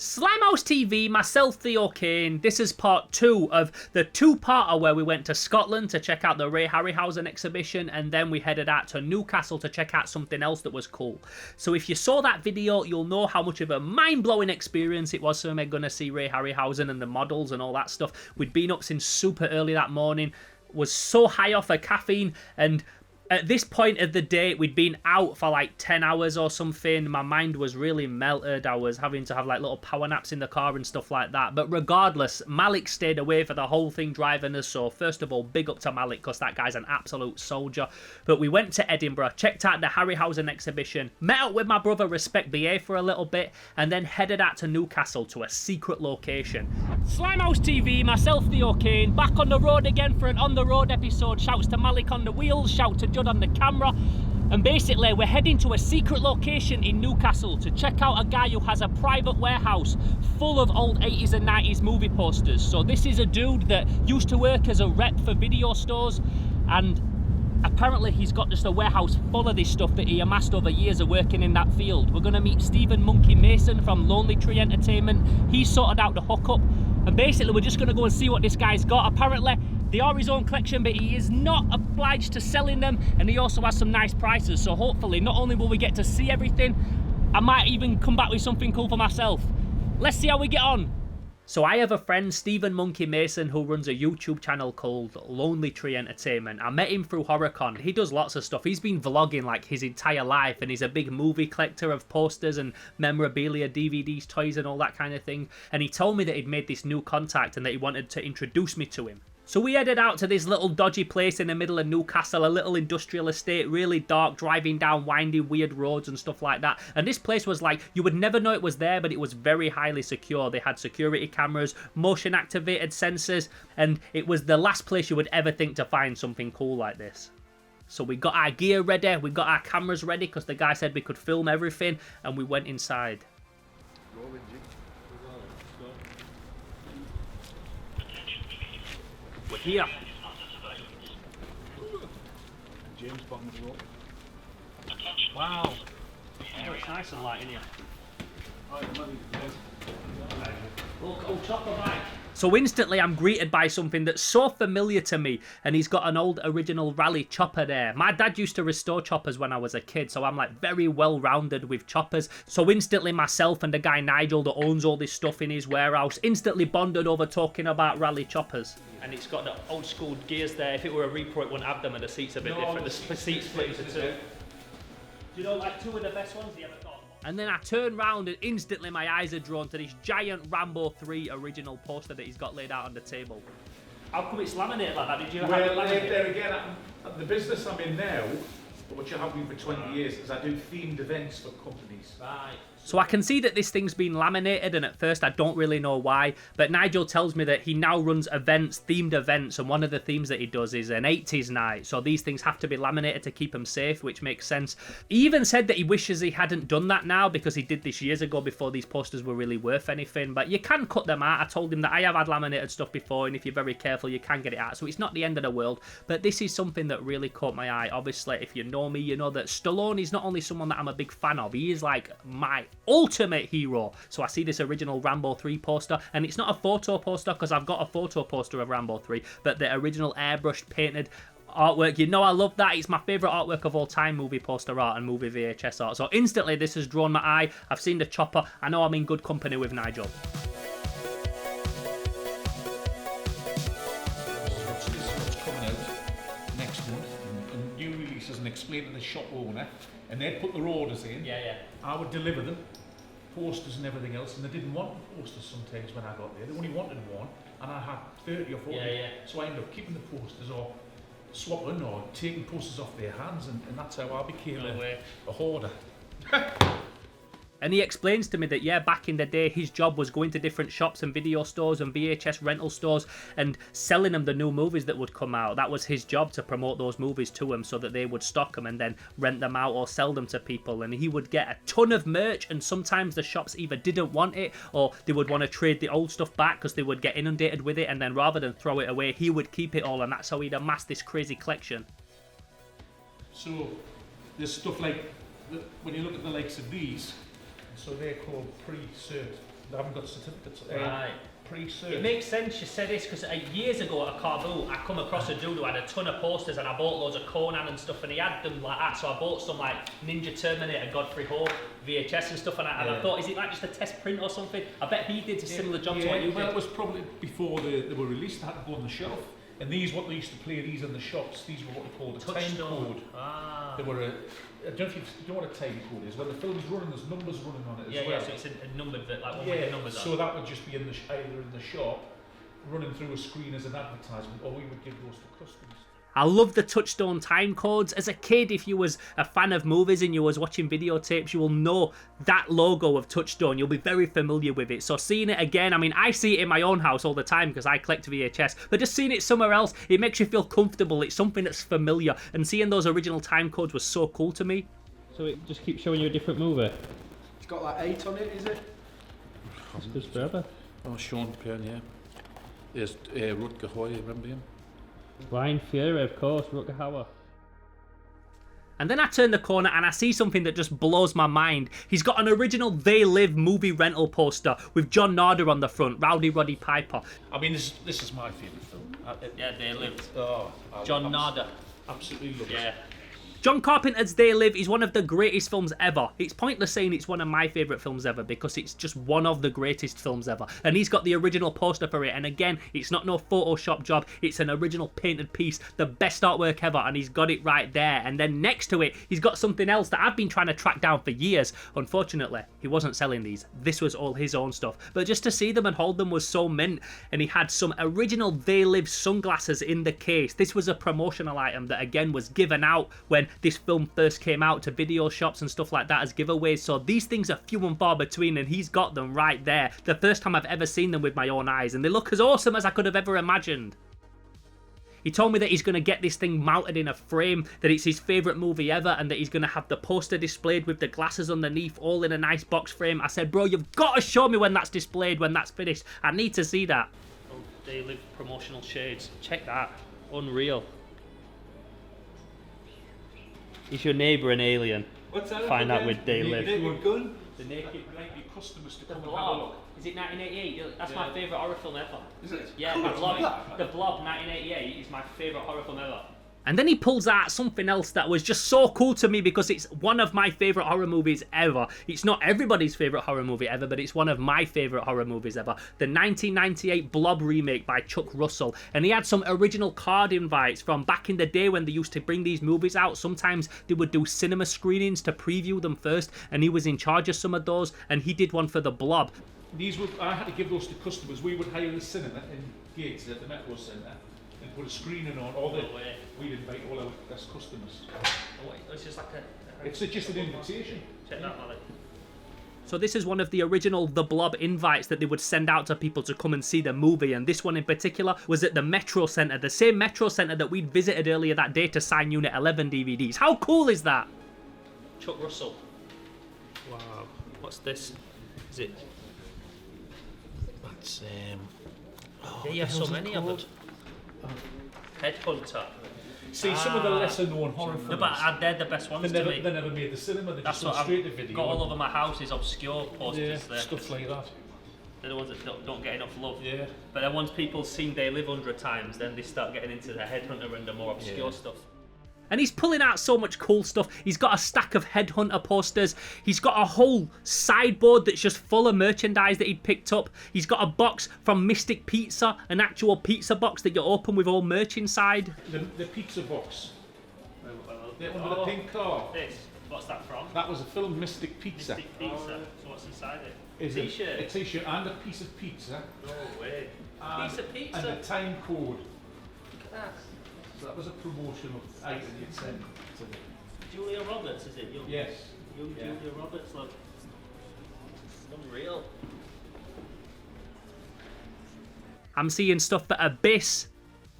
Slimehouse TV, myself, Theo Kane. This is part 2 of the two-parter where we went to Scotland to check out the Ray Harryhausen exhibition, and then we headed out to Newcastle to check out something else that was cool. So if you saw that video, you'll know how much of a mind-blowing experience it was for me going to see Ray Harryhausen and the models and all that stuff. We'd been up since super early that morning, was so high off of caffeine, and at this point of the day, we'd been out for like 10 hours or something. My mind was really melted. I was having to have like little power naps in the car and stuff like that. But regardless, Malik stayed away for the whole thing driving us. So first of all, big up to Malik because that guy's an absolute soldier. But we went to Edinburgh, checked out the Harryhausen exhibition, met up with my brother Respek BA for a little bit, and then headed out to Newcastle to a secret location. Slimehouse TV, myself, Theo Kane, back on the road again for an on-the-road episode. Shouts to Malik on the wheels, shout to Judd on the camera, and basically we're heading to a secret location in Newcastle to check out a guy who has a private warehouse full of old 80s and 90s movie posters. So this is a dude that used to work as a rep for video stores, and apparently he's got just a warehouse full of this stuff that he amassed over years of working in that field. We're going to meet Stephen Monkey Mason from Lonely Tree Entertainment. He sorted out the hookup, and basically we're just going to go and see what this guy's got. Apparently they are his own collection, but he is not obliged to selling them, and he also has some nice prices. So hopefully not only will we get to see everything, I might even come back with something cool for myself. Let's see how we get on. So I have a friend, Stephen Monkey Mason, who runs a YouTube channel called Lonely Tree Entertainment. I met him through HorrorCon. He does lots of stuff. He's been vlogging like his entire life, and he's a big movie collector of posters and memorabilia, DVDs, toys and all that kind of thing. And he told me that he'd made this new contact and that he wanted to introduce me to him. So we headed out to this little dodgy place in the middle of Newcastle, a little industrial estate, really dark, driving down windy, weird roads and stuff like that. And this place was like, you would never know it was there, but it was very highly secure. They had security cameras, motion activated sensors, and it was the last place you would ever think to find something cool like this. So we got our gear ready, we got our cameras ready, because the guy said we could film everything, and we went inside. We're here. James Bond as well. Wow. Oh, it's nice and light in here. Look, old chopper bike. So instantly I'm greeted by something that's so familiar to me, and he's got an old original rally chopper there. My dad used to restore choppers when I was a kid, so I'm like very well rounded with choppers. So instantly myself and the guy Nigel that owns all this stuff in his warehouse instantly bonded over talking about rally choppers. And it's got the old school gears there. If it were a repro it wouldn't have them, and the seats are a bit different. The seats split into two. Do you know like two of the best ones you ever got? And then I turn round and instantly my eyes are drawn to this giant Rambo 3 original poster that he's got laid out on the table. How come it's laminated like that? Did you have it laminated? There again, the business I'm in now, which I have been for 20 years, is I do themed events for companies. Right. So I can see that this thing's been laminated, and at first I don't really know why, but Nigel tells me that he now runs events, themed events, and one of the themes that he does is an 80s night, so these things have to be laminated to keep them safe, which makes sense. He even said that he wishes he hadn't done that now, because he did this years ago before these posters were really worth anything, but you can cut them out. I told him that I have had laminated stuff before, and if you're very careful you can get it out, so it's not the end of the world, but this is something that really caught my eye. Obviously, if you know me, you know that Stallone is not only someone that I'm a big fan of, he is like my ultimate hero. So I see this original Rambo 3 poster, and it's not a photo poster because I've got a photo poster of Rambo 3, but the original airbrushed painted artwork. You know I love that. It's my favourite artwork of all time, movie poster art and movie VHS art. So instantly this has drawn my eye. I've seen the chopper. I know I'm in good company with Nigel. And explain to the shop owner, and they'd put their orders in. Yeah. I would deliver them, posters and everything else, and they didn't want posters sometimes when I got there. They only wanted one, and I had 30 or 40. Yeah. So I ended up keeping the posters or swapping or taking posters off their hands, and that's how I became a hoarder. And he explains to me that, yeah, back in the day, his job was going to different shops and video stores and VHS rental stores and selling them the new movies that would come out. That was his job, to promote those movies to them so that they would stock them and then rent them out or sell them to people. And he would get a ton of merch, and sometimes the shops either didn't want it or they would want to trade the old stuff back because they would get inundated with it, and then rather than throw it away, he would keep it all, and that's how he'd amass this crazy collection. So there's stuff like, when you look at the likes of these, so they're called pre-cert They haven't got certificates. Right. Pre-search. It makes sense you say this, because years ago at a car boot, I come across a dude who had a ton of posters, and I bought loads of Conan and stuff, and he had them like that. So I bought some like Ninja Terminator, Godfrey Hope, VHS and stuff, and I thought, is it like just a test print or something? I bet he did a similar job to what you did. Well, it was probably before they were released. They had to go on the shelf. And these, what they used to play these in the shops, these were what they called a time code. Ah. They were I don't know if you know what a time code is. When the film's running, there's numbers running on it as well. Yeah, so it's a numbered bit, like one with the numbers on. So that would just be in either in the shop, running through a screen as an advertisement, or we would give those to customers. I love the Touchstone time codes. As a kid, if you was a fan of movies and you was watching videotapes, you will know that logo of Touchstone. You'll be very familiar with it. So seeing it again, I mean, I see it in my own house all the time because I collect VHS, but just seeing it somewhere else, it makes you feel comfortable. It's something that's familiar, and seeing those original time codes was so cool to me. So it just keeps showing you a different movie? It's got like 8 on it, is it? It's just forever. Oh, Sean Penn, yeah. There's Rutger Hauer, remember him? Blind Fury, of course, Rutger Hauer. And then I turn the corner and I see something that just blows my mind. He's got an original They Live movie rental poster with John Narder on the front, Rowdy Roddy Piper. I mean, this is my favourite film. Yeah, They Live. Oh, John Narder. Absolutely love it. Yeah. John Carpenter's They Live is one of the greatest films ever. It's pointless saying it's one of my favourite films ever because it's just one of the greatest films ever. And he's got the original poster for it. And again, it's not no Photoshop job. It's an original painted piece. The best artwork ever. And he's got it right there. And then next to it, he's got something else that I've been trying to track down for years. Unfortunately, he wasn't selling these. This was all his own stuff. But just to see them and hold them was so mint. And he had some original They Live sunglasses in the case. This was a promotional item that again was given out when this film first came out to video shops and stuff like that as giveaways. So these things are few and far between, and he's got them right there. The first time I've ever seen them with my own eyes, and they look as awesome as I could have ever imagined. He told me that he's going to get this thing mounted in a frame, that it's his favourite movie ever, and that he's going to have the poster displayed with the glasses underneath, all in a nice box frame. I said, bro, you've got to show me when that's displayed, when that's finished. I need to see that. Oh, They Live promotional shades. Check that. Unreal. Is your neighbour an alien? What's that? Find out with They Live. Gun? The Naked Customers to The come and have a Blob. look. Is it 1988? That's my favourite horror film ever. Is it? Yeah, Cool, The it's Blob. black. The Blob 1988 is my favourite horror film ever. And then he pulls out something else that was just so cool to me because it's one of my favourite horror movies ever. It's not everybody's favourite horror movie ever, but it's one of my favourite horror movies ever. The 1998 Blob remake by Chuck Russell. And he had some original card invites from back in the day when they used to bring these movies out. Sometimes they would do cinema screenings to preview them first, and he was in charge of some of those, and he did one for The Blob. I had to give those to customers. We would hire the cinema in Gates at the Metro Centre and put a screening on. We'd invite all our best customers. Oh, wait, it's just like It's just an invitation. Check that, Malik. So this is one of the original The Blob invites that they would send out to people to come and see the movie, and this one in particular was at the Metro Centre, the same Metro Centre that we'd visited earlier that day to sign Unit 11 DVDs. How cool is that? Chuck Russell. Wow. What's this? Is it? That's Yeah, you have so many of them. Headhunter. See, some of the lesser known horror films. No, but they're the best ones to me. They never made the cinema. They That's just what went straight to I've video. got all over my house is obscure posters there. Stuff like that. They're the ones that don't get enough love. Yeah. But then once people seen They Live 100 times, then they start getting into the Headhunter and the more obscure stuff. And he's pulling out so much cool stuff. He's got a stack of Headhunter posters. He's got a whole sideboard that's just full of merchandise that he'd picked up. He's got a box from Mystic Pizza, an actual pizza box that you open with all merch inside. The pizza box. Under the pink car. This. What's that from? That was a film, Mystic Pizza. Mystic Pizza. So what's inside it? Is T-shirt. A t-shirt and a piece of pizza. No way. Piece of pizza. And a time code. Look at that. So that was a promotional item you'd send to them. Julia Roberts, is it? Yes. Julia Roberts, look. Unreal. I'm seeing stuff for Abyss,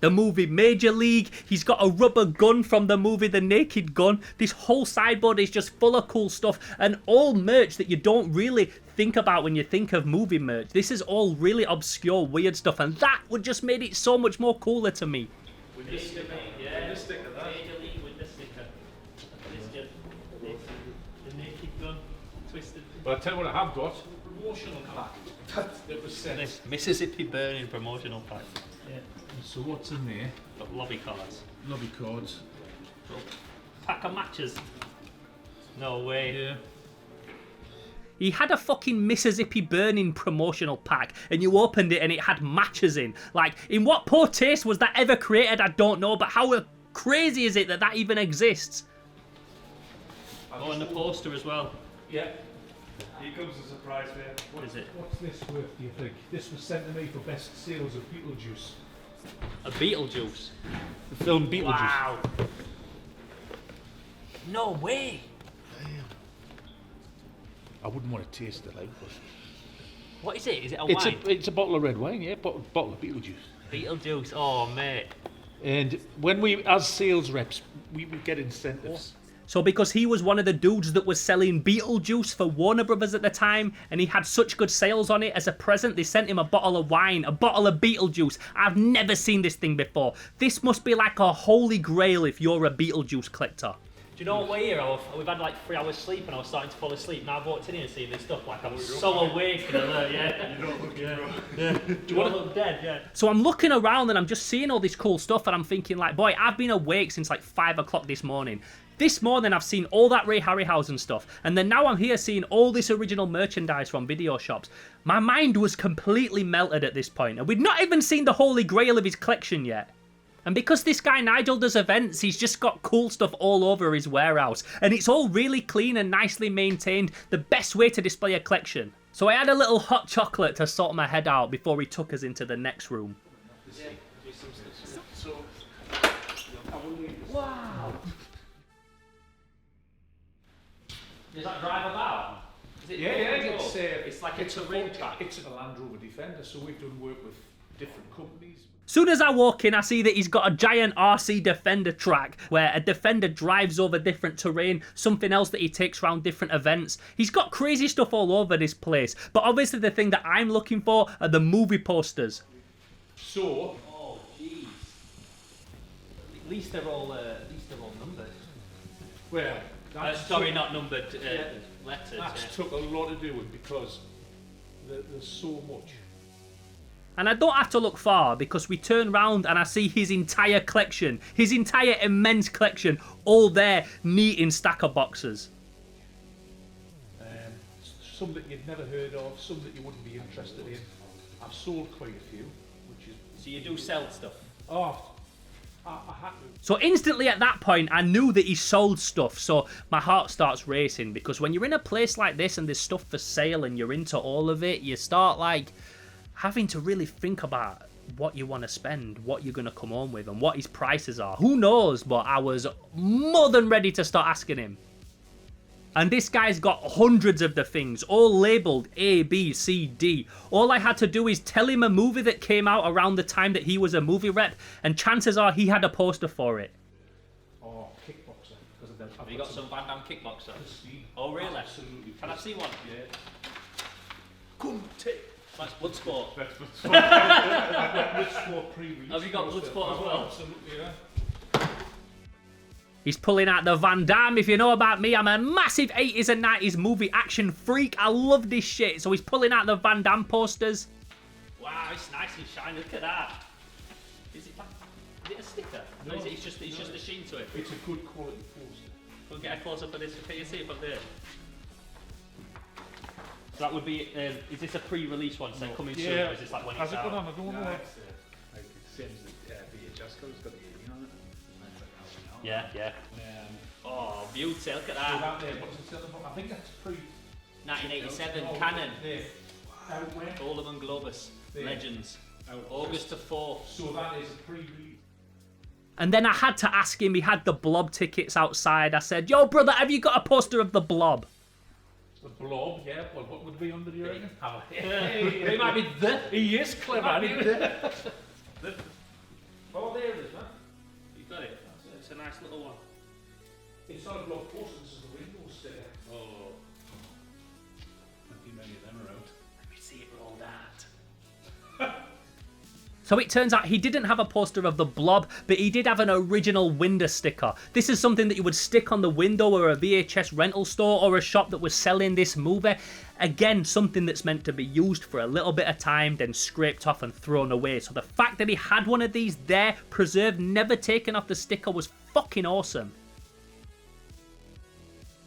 the movie Major League. He's got a rubber gun from the movie The Naked Gun. This whole sideboard is just full of cool stuff and all merch that you don't really think about when you think of movie merch. This is all really obscure, weird stuff, and that would just made it so much more cooler to me. With this sticker. Yeah. With this sticker, that. Major League with this sticker. The Naked Gun, twisted. But I tell you what I have got. Promotional pack. It was sent. This Mississippi Burning promotional pack. Yeah. So what's in there? Got lobby cards. Lobby cards. Pack of matches. No way. Yeah. He had a fucking Mississippi Burning promotional pack, and you opened it and it had matches in. Like, in what poor taste was that ever created? I don't know, but how crazy is it that that even exists? Oh, and the poster as well. Yeah. Here comes the surprise for you. What is it? What's this worth, do you think? This was sent to me for best sales of Beetlejuice. A Beetlejuice. The film Beetlejuice. Wow. No way. I wouldn't want to taste it, like, but What is it? Is it a it's wine? a bottle of red wine, yeah, bottle of Beetlejuice. Beetlejuice. Oh, mate. And when we, as sales reps, we would get incentives. So because he was one of the dudes that was selling Beetlejuice for Warner Brothers at the time, and he had such good sales on it, as a present, they sent him a bottle of wine, a bottle of Beetlejuice. I've never seen this thing before. This must be like a holy grail if you're a Beetlejuice collector. Do you know what we're here? We've had like 3 hours sleep and I was starting to fall asleep. Now I've walked in here and seen this stuff, like I'm so awake and alert, yeah. You don't look it, bro. Yeah. Do you want to look dead? Yeah. So I'm looking around and I'm just seeing all this cool stuff and I'm thinking like, boy, I've been awake since like 5 o'clock this morning. This morning I've seen all that Ray Harryhausen stuff, and then now I'm here seeing all this original merchandise from video shops. My mind was completely melted at this point, and we'd not even seen the holy grail of his collection yet. And because this guy Nigel does events, he's just got cool stuff all over his warehouse, and it's all really clean and nicely maintained, the best way to display a collection. So I had a little hot chocolate to sort my head out before he took us into the next room. Wow! Does that drive about? Is it it's like a terrain track. It's a Land Rover Defender, so we've done work with different companies. Soon as I walk in, I see that he's got a giant RC Defender track where a Defender drives over different terrain, something else that he takes around different events. He's got crazy stuff all over this place, but obviously the thing that I'm looking for are the movie posters. So, oh jeez, at least they're all numbered. Well, sorry, not numbered. Letters. That's took a lot to do with because there's so much. And I don't have to look far because we turn round and I see his entire collection, his entire immense collection, all there, neat in stacker boxes. Some that you'd never heard of, some that you wouldn't be interested in. I've sold quite a few, which is... So you do sell stuff? Oh, I had to. So instantly at that point, I knew that he sold stuff, so my heart starts racing, because when you're in a place like this and there's stuff for sale and you're into all of it, you start like having to really think about what you want to spend, what you're going to come home with, and what his prices are. Who knows, but I was more than ready to start asking him. And this guy's got hundreds of the things, all labelled A, B, C, D. All I had to do is tell him a movie that came out around the time that he was a movie rep, and chances are he had a poster for it. Oh, kickboxer. Have you got some Van Damme kickboxer? Oh, really? Absolutely. Can I see one? Yeah. Come take. That's Bloodsport. That's what's Bloodsport pre-release. Have you got Bloodsport as well? Absolutely, yeah. He's pulling out the Van Damme. If you know about me, I'm a massive 80s and 90s movie action freak. I love this shit. So he's pulling out the Van Damme posters. Wow, it's nice and shiny. Look at that. Is it a sticker? No, is it, it's just a sheen to it? It's a good quality poster. We'll get a close-up of this. Can you see it up there? So that would be, is this a pre-release one, so coming soon, or is this like when it's out? I don't know. like it seems that VHS code's got the 80 on it. Yeah. Oh, beauty, look at So that. that there, what's it selling for? I think that's pre... 1987, Canon. There. Out where? Golem and Globus, There. Legends, August the 4th. So that is a pre-release. And then I had to ask him, he had the Blob tickets outside. I said, yo brother, have you got a poster of the Blob? The Blob, yeah. Well, what would be under the reckon? It might be the. He is clever, isn't he? Oh, there it is, man. You got it. It's a nice little one. It's not a Blob poster, this is the Rainbow sticker. Oh. Not too many of them around. Let me see it roll that. So it turns out he didn't have a poster of the Blob, but he did have an original window sticker. This is something that you would stick on the window or a VHS rental store or a shop that was selling this movie. Again, something that's meant to be used for a little bit of time, then scraped off and thrown away. So the fact that he had one of these there, preserved, never taken off the sticker, was fucking awesome.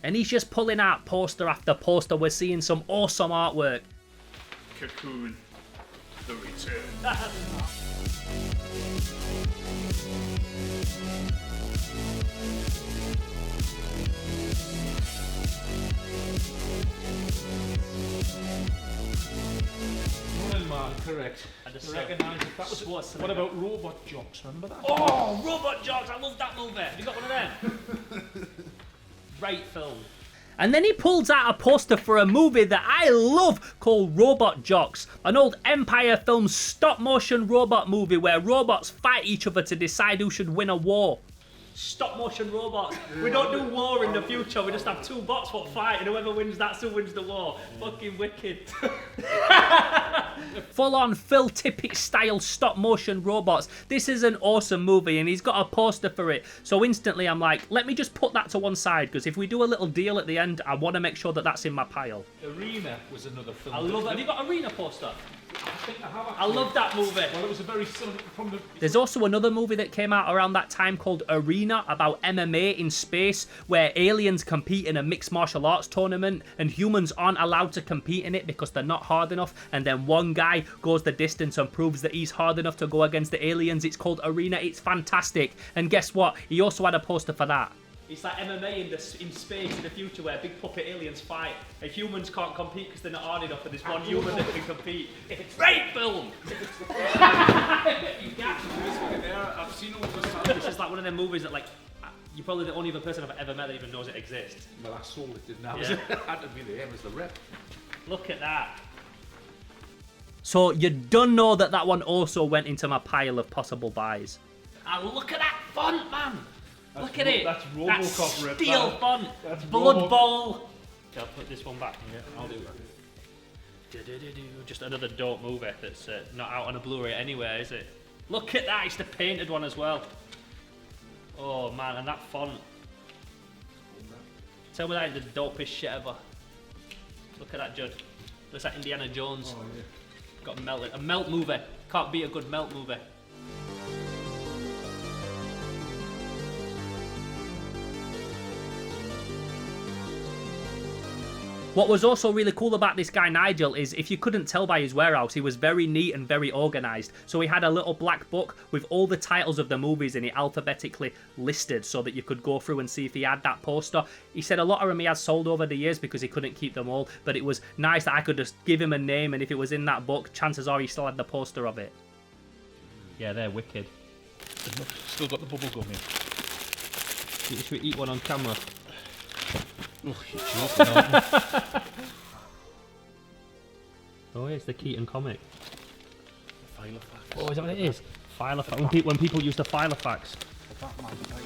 And he's just pulling out poster after poster. We're seeing some awesome artwork. Cocoon, the return. Running Man, correct. I just recognise it. That was what about Robot Jocks? Remember that? Oh, Robot Jocks! I love that movie. Have you got one of them? Great film. And then he pulls out a poster for a movie that I love called Robot Jocks, an old Empire Films stop-motion robot movie where robots fight each other to decide who should win a war. Stop-motion robots. We don't do war in the future, we just have two bots what fight, and whoever wins, that's who wins the war. Fucking wicked. Full-on Phil Tippett style stop-motion robots. This is an awesome movie, and he's got a poster for it. So instantly I'm like, let me just put that to one side, because if we do a little deal at the end, I want to make sure that that's in my pile. Arena was another film. I love that. Have you got Arena poster? I think I have. I love that movie. Well, it was a very similar from the. There's also another movie that came out around that time called Arena, about MMA in space, where aliens compete in a mixed martial arts tournament and humans aren't allowed to compete in it because they're not hard enough, and then one guy goes the distance and proves that he's hard enough to go against the aliens. It's called Arena. It's fantastic. And guess what? He also had a poster for that. It's like MMA in space in the future where big puppet aliens fight and humans can't compete because they're not hard enough, and there's one human that can compete. Great film! I've seen all the time. This is like one of them movies that, like, you're probably the only other person I've ever met that even knows it exists. Well, I saw it, didn't I? Yeah. I had to be there as the rep. Look at that. So you don't know that one also went into my pile of possible buys. And look at that font, man! Look at it. That's Robocop rip. Steel font. That's Blood Bowl. I'll put this one back. Yeah, I'll do that. Just another dope movie that's not out on a Blu-ray anywhere, is it? Look at that. It's the painted one as well. Oh man, and that font. Tell me that ain't the dopest shit ever. Look at that, Judd. Looks like Indiana Jones. Oh, yeah. Got melted. A melt movie. Can't beat a good melt movie. What was also really cool about this guy Nigel is, if you couldn't tell by his warehouse, he was very neat and very organised. So he had a little black book with all the titles of the movies in it alphabetically listed so that you could go through and see if he had that poster. He said a lot of them he has sold over the years because he couldn't keep them all, but it was nice that I could just give him a name, and if it was in that book, chances are he still had the poster of it. Yeah, they're wicked. Still got the bubble gum in. Should we eat one on camera? Oh, you're joking, aren't you? Oh, it's the Keaton comic. Filofax. Oh, is that what it is? Filofax. When people use the Filofax. Batman Filofax.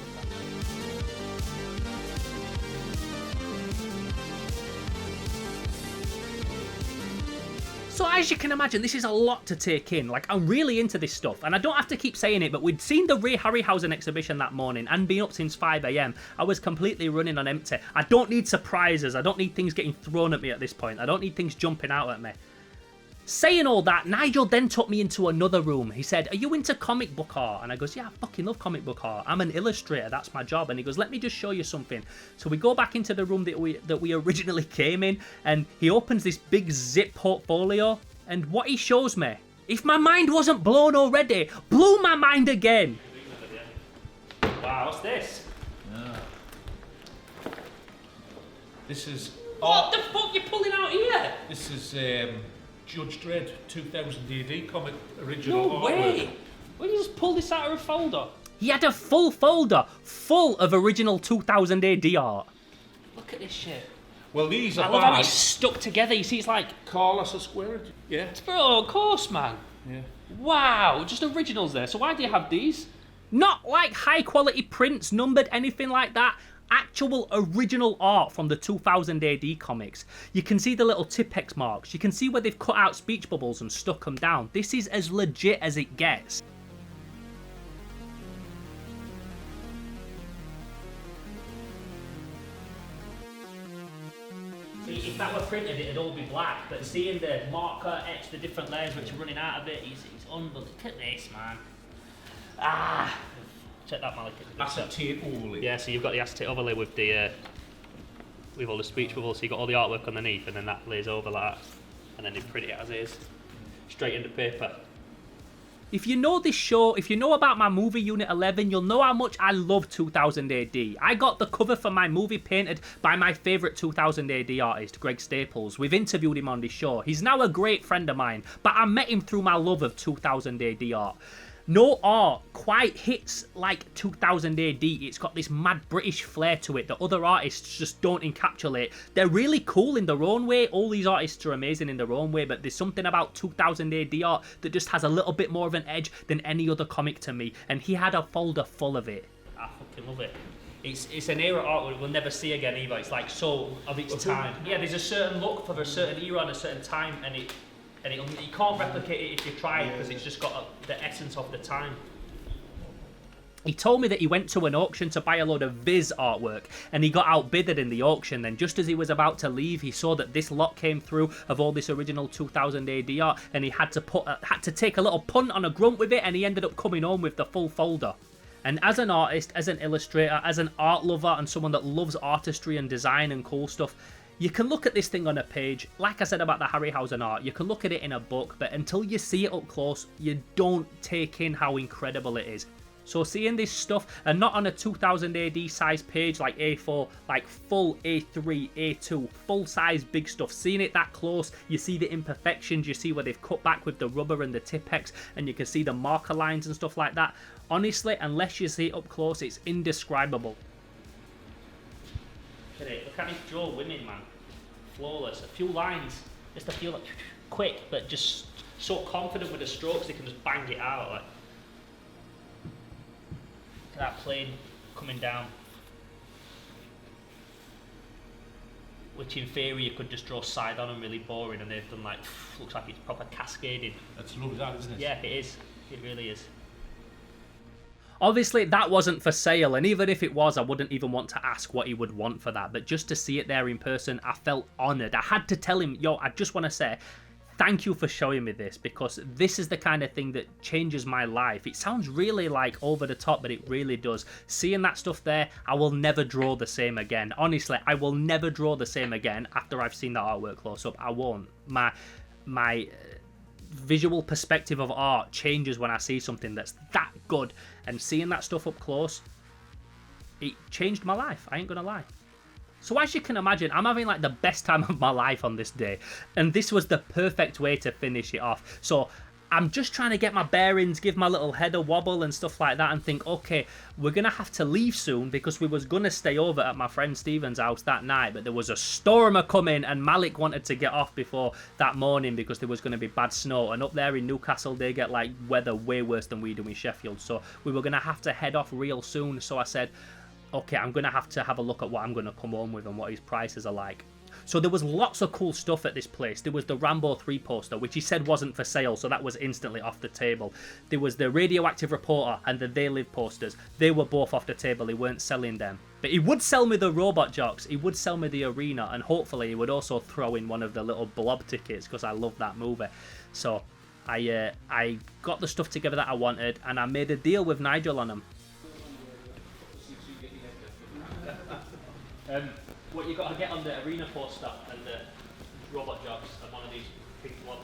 So as you can imagine, this is a lot to take in. Like, I'm really into this stuff, and I don't have to keep saying it, but we'd seen the Ray Harryhausen exhibition that morning and been up since 5 AM. I was completely running on empty. I don't need surprises. I don't need things getting thrown at me at this point. I don't need things jumping out at me. Saying all that, Nigel then took me into another room. He said, "Are you into comic book art?" And I goes, "Yeah, I fucking love comic book art. I'm an illustrator, that's my job." And he goes, "Let me just show you something." So we go back into the room that we originally came in, and he opens this big zip portfolio, and what he shows me, if my mind wasn't blown already, blew my mind again. Wow, what's this? This is. What the fuck you pulling out here? This is Judge Dredd 2000 AD comic original. No artwork. way! Why did you just pull this out of a folder? He had a full folder full of original 2000 AD art. Look at this shit. Well, these are I love how by it's stuck together. You see, it's like, Carlos Ezquerra. Yeah. bro, of course, man. Yeah. Wow, just originals there. So why do you have these? Not like high quality prints, numbered, anything like that. actual original art from the 2000 AD comics. You can see the little Tipex marks. You can see where they've cut out speech bubbles and stuck them down. This is as legit as it gets. If that were printed, it'd all be black, but seeing the marker etch the different layers which are running out of it, it's unbelievable. Look at this, man. Ah! Check that, Malik. Acetate overlay. Yeah, so you've got the acetate overlay with the with all the speech bubbles, so you've got all the artwork underneath, and then that lays over like that, and then they print it as is, straight into paper. If you know this show, if you know about my movie Unit 11, you'll know how much I love 2000 AD. I got the cover for my movie painted by my favourite 2000 AD artist, Greg Staples. We've interviewed him on this show. He's now a great friend of mine, but I met him through my love of 2000 AD art. No art quite hits like 2000 AD. It's got this mad British flair to it that other artists just don't encapsulate. They're really cool in their own way. All these artists are amazing in their own way, but there's something about 2000 AD art that just has a little bit more of an edge than any other comic to me, and he had a folder full of it. I fucking love it. It's an era art we'll never see again either. It's like so of its time. Yeah, there's a certain look for a certain era and a certain time, and you can't replicate it if you try, because it's just got the essence of the time. He told me that he went to an auction to buy a load of Viz artwork, and he got outbidded in the auction. Then just as he was about to leave, he saw that this lot came through of all this original 2000 AD art, and he had to take a little punt on a grunt with it, and he ended up coming home with the full folder. And as an artist, as an illustrator, as an art lover, and someone that loves artistry and design and cool stuff, you can look at this thing on a page. Like I said about the Harryhausen art, you can look at it in a book, but until you see it up close, you don't take in how incredible it is. So seeing this stuff, and not on a 2000 AD size page like A4, like full A3, A2, full size big stuff, seeing it that close, you see the imperfections, you see where they've cut back with the rubber and the Tipex, and you can see the marker lines and stuff like that. Honestly, unless you see it up close, it's indescribable. Look at it, look at his jaw winning, man. Flawless. A few lines, just a few like quick, but just so confident with the strokes they can just bang it out. Like, look at that plane coming down, which in theory you could just draw side on and really boring, and they've done like looks like it's proper cascading. That's lovely, that, isn't it? Yeah, it is. It really is. Obviously, that wasn't for sale, and even if it was, I wouldn't even want to ask what he would want for that. But just to see it there in person, I felt honoured. I had to tell him, yo, I just want to say, thank you for showing me this, because this is the kind of thing that changes my life. It sounds really like over the top, but it really does. Seeing that stuff there, I will never draw the same again. Honestly, I will never draw the same again after I've seen that artwork close up. I won't. My visual perspective of art changes when I see something that's that good, and seeing that stuff up close, it changed my life. I ain't gonna lie. So as you can imagine, I'm having like the best time of my life on this day, and this was the perfect way to finish it off. So I'm just trying to get my bearings, give my little head a wobble and stuff like that, and think, okay, we're gonna have to leave soon, because we was gonna stay over at my friend Stephen's house that night, but there was a storm a coming, and Malik wanted to get off before that morning because there was gonna be bad snow, and up there in Newcastle they get like weather way worse than we do in Sheffield, so we were gonna have to head off real soon. So I said, okay, I'm gonna have to have a look at what I'm gonna come home with and what his prices are like. So there was lots of cool stuff at this place. There was the Rambo 3 poster, which he said wasn't for sale, so that was instantly off the table. There was the Radioactive Reporter and the They Live posters. They were both off the table. He weren't selling them. But he would sell me the Robot Jocks. He would sell me the Arena, and hopefully he would also throw in one of the little blob tickets, because I love that movie. So I got the stuff together that I wanted, and I made a deal with Nigel on them. What you got to get on the Arena poster and the Robot Jocks and one of these big ones.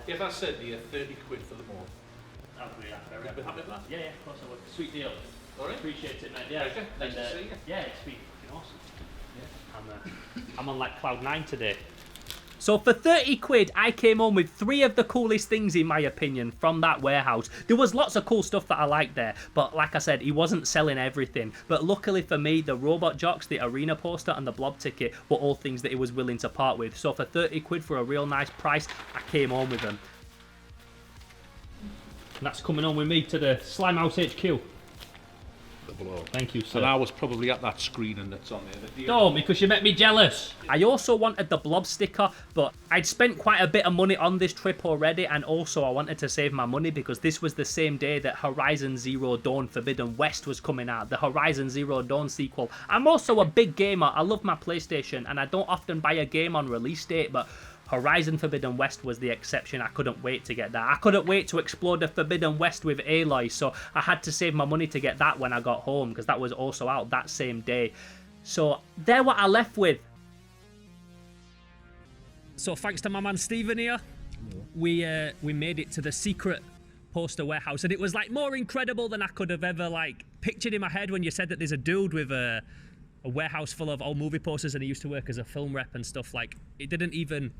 If I said to you 30 quid for them all, I'd be very you'd be happy with that? Yeah, of course I would. Sweet deal. Alright. Appreciate it, mate. Yeah. Pleasure. Nice to see you. Yeah, it's been fucking awesome. Yeah. I'm on like cloud 9 today. So for 30 quid, I came home with 3 of the coolest things, in my opinion, from that warehouse. There was lots of cool stuff that I liked there, but like I said, he wasn't selling everything. But luckily for me, the Robot Jocks, the Arena poster, and the blob ticket were all things that he was willing to part with. So for 30 quid for a real nice price, I came home with them. And that's coming on with me to the Slime House HQ. the blow. Thank you, sir. And I was probably at that screening that's on there. No, because you make me jealous. I also wanted the blob sticker, but I'd spent quite a bit of money on this trip already, and also I wanted to save my money because this was the same day that Horizon Zero Dawn Forbidden West was coming out, the Horizon Zero Dawn sequel. I'm also a big gamer. I love my PlayStation, and I don't often buy a game on release date, but Horizon Forbidden West was the exception. I couldn't wait to get that. I couldn't wait to explore the Forbidden West with Aloy, so I had to save my money to get that when I got home, because that was also out that same day. So they're what I left with. So thanks to my man Stephen here, we made it to the secret poster warehouse, and it was like more incredible than I could have ever like pictured in my head when you said that there's a dude with a warehouse full of old movie posters and he used to work as a film rep and stuff. Like, it didn't even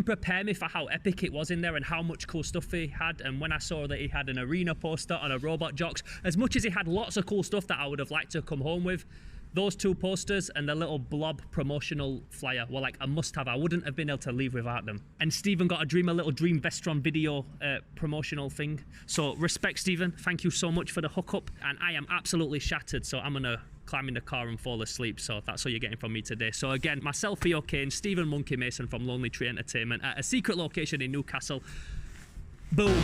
prepare me for how epic it was in there and how much cool stuff he had. And when I saw that he had an arena poster on a Robot Jocks, as much as he had lots of cool stuff that I would have liked to come home with, those two posters and the little blob promotional flyer were like a must-have. I wouldn't have been able to leave without them. And Stephen got a little Dream Vestron video promotional thing. So respect, Stephen. Thank you so much for the hookup. And I am absolutely shattered, so I'm gonna climb in the car and fall asleep. So that's all you're getting from me today. So again, myself, Theo Kane, Stephen Monkey Mason from Lonely Tree Entertainment at a secret location in Newcastle. Boom.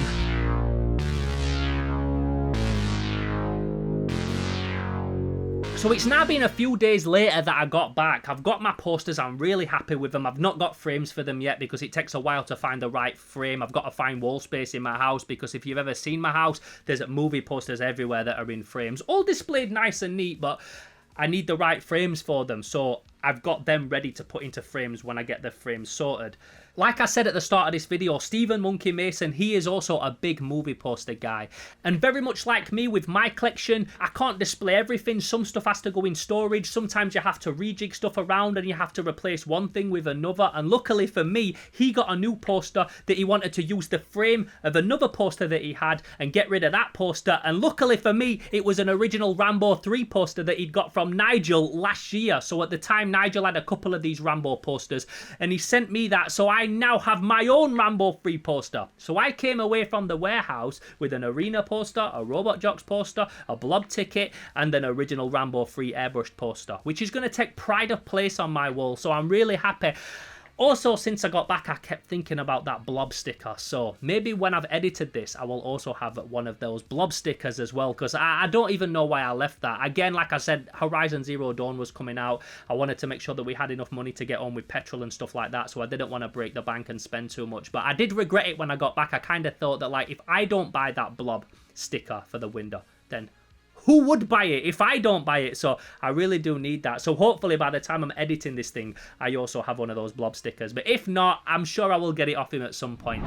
So it's now been a few days later that I got back. I've got my posters, I'm really happy with them. I've not got frames for them yet because it takes a while to find the right frame. I've got to find wall space in my house because if you've ever seen my house, there's movie posters everywhere that are in frames. All displayed nice and neat, but I need the right frames for them. So I've got them ready to put into frames when I get the frames sorted. Like I said at the start of this video, Stephen Monkey Mason, he is also a big movie poster guy. And very much like me with my collection, I can't display everything. Some stuff has to go in storage. Sometimes you have to rejig stuff around and you have to replace one thing with another. And luckily for me, he got a new poster that he wanted to use the frame of another poster that he had and get rid of that poster. And luckily for me, it was an original Rambo 3 poster that he'd got from Nigel last year. So at the time, Nigel had a couple of these Rambo posters and he sent me that. So I now have my own Rambo 3 poster. So I came away from the warehouse with an arena poster, a Robot Jocks poster, a blob ticket, and an original Rambo 3 airbrushed poster, which is going to take pride of place on my wall. So I'm really happy. Also, since I got back, I kept thinking about that blob sticker. So maybe when I've edited this, I will also have one of those blob stickers as well, because I don't even know why I left that. Again, like I said, Horizon Zero Dawn was coming out. I wanted to make sure that we had enough money to get on with petrol and stuff like that, so I didn't want to break the bank and spend too much. But I did regret it when I got back. I kind of thought that, like, if I don't buy that blob sticker for the window, then who would buy it if I don't buy it? So I really do need that. So hopefully by the time I'm editing this thing, I also have one of those blob stickers. But if not, I'm sure I will get it off him at some point.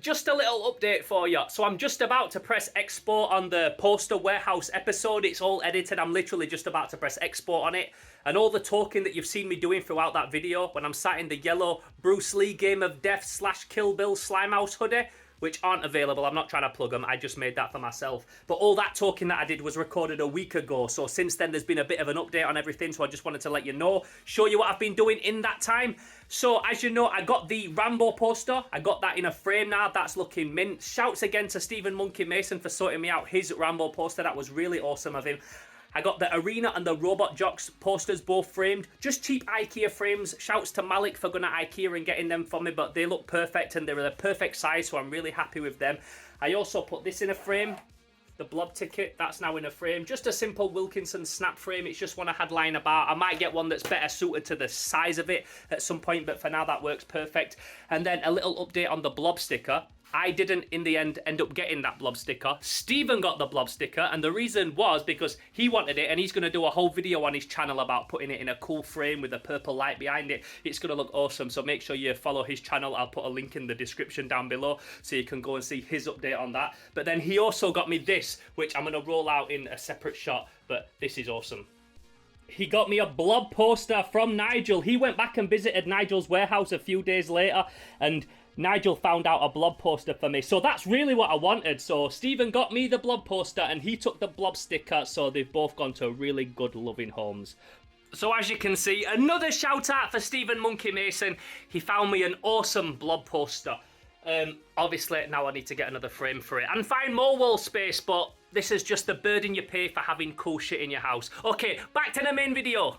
Just a little update for you. So I'm just about to press export on the poster warehouse episode. It's all edited. I'm literally just about to press export on it. And all the talking that you've seen me doing throughout that video when I'm sat in the yellow Bruce Lee Game of Death / Kill Bill Slimehouse hoodie, which aren't available. I'm not trying to plug them. I just made that for myself. But all that talking that I did was recorded a week ago. So since then, there's been a bit of an update on everything. So I just wanted to let you know, show you what I've been doing in that time. So as you know, I got the Rambo poster. I got that in a frame now. That's looking mint. Shouts again to Stephen Monkey Mason for sorting me out his Rambo poster. That was really awesome of him. I got the Arena and the Robot Jocks posters both framed. Just cheap IKEA frames. Shouts to Malik for going to IKEA and getting them for me, but they look perfect and they're the perfect size, so I'm really happy with them. I also put this in a frame. The blob ticket, that's now in a frame. Just a simple Wilkinson snap frame. It's just one I had lying about. I might get one that's better suited to the size of it at some point, but for now that works perfect. And then a little update on the blob sticker. I didn't, in the end up getting that blob sticker. Stephen got the blob sticker, and the reason was because he wanted it, and he's going to do a whole video on his channel about putting it in a cool frame with a purple light behind it. It's going to look awesome, so make sure you follow his channel. I'll put a link in the description down below so you can go and see his update on that. But then he also got me this, which I'm going to roll out in a separate shot, but this is awesome. He got me a blob poster from Nigel. He went back and visited Nigel's warehouse a few days later, and Nigel found out a blob poster for me. So that's really what I wanted. So Stephen got me the blob poster and he took the blob sticker. So they've both gone to really good loving homes. So as you can see, another shout out for Stephen Monkey Mason. He found me an awesome blob poster. Obviously, now I need to get another frame for it and find more wall space, but this is just the burden you pay for having cool shit in your house. Okay, back to the main video.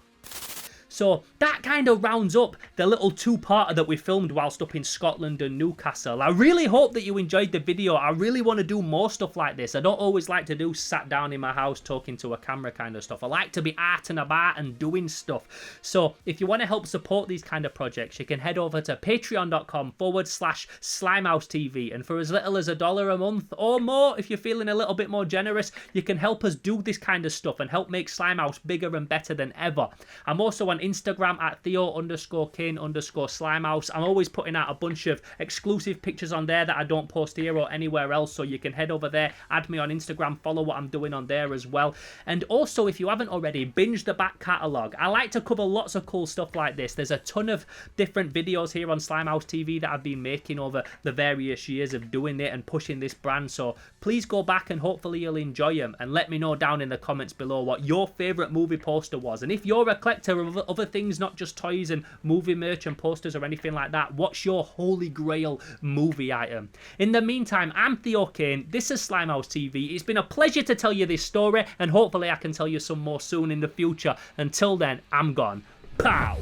So that kind of rounds up the little two-parter that we filmed whilst up in Scotland and Newcastle. I really hope that you enjoyed the video. I really want to do more stuff like this. I don't always like to do sat down in my house talking to a camera kind of stuff. I like to be out and about and doing stuff. So if you want to help support these kind of projects, you can head over to patreon.com/SlimeHouseTV, and for as little as $1 a month or more, if you're feeling a little bit more generous, you can help us do this kind of stuff and help make Slimehouse bigger and better than ever. I'm also on Instagram at Theo_Kane_Slimehouse. I'm always putting out a bunch of exclusive pictures on there that I don't post here or anywhere else, so you can head over there, add me on Instagram, follow what I'm doing on there as well. And also, if you haven't already, binge the back catalogue. I like to cover lots of cool stuff like this. There's a ton of different videos here on Slimehouse TV that I've been making over the various years of doing it and pushing this brand, so please go back and hopefully you'll enjoy them, and let me know down in the comments below what your favourite movie poster was. And if you're a collector of other things, not just toys and movie merch and posters or anything like that, what's your holy grail movie item? In the meantime, I'm Theo Kane, this is Slimehouse TV. It's been a pleasure to tell you this story, and hopefully I can tell you some more soon in the future. Until then, I'm gone. Pow!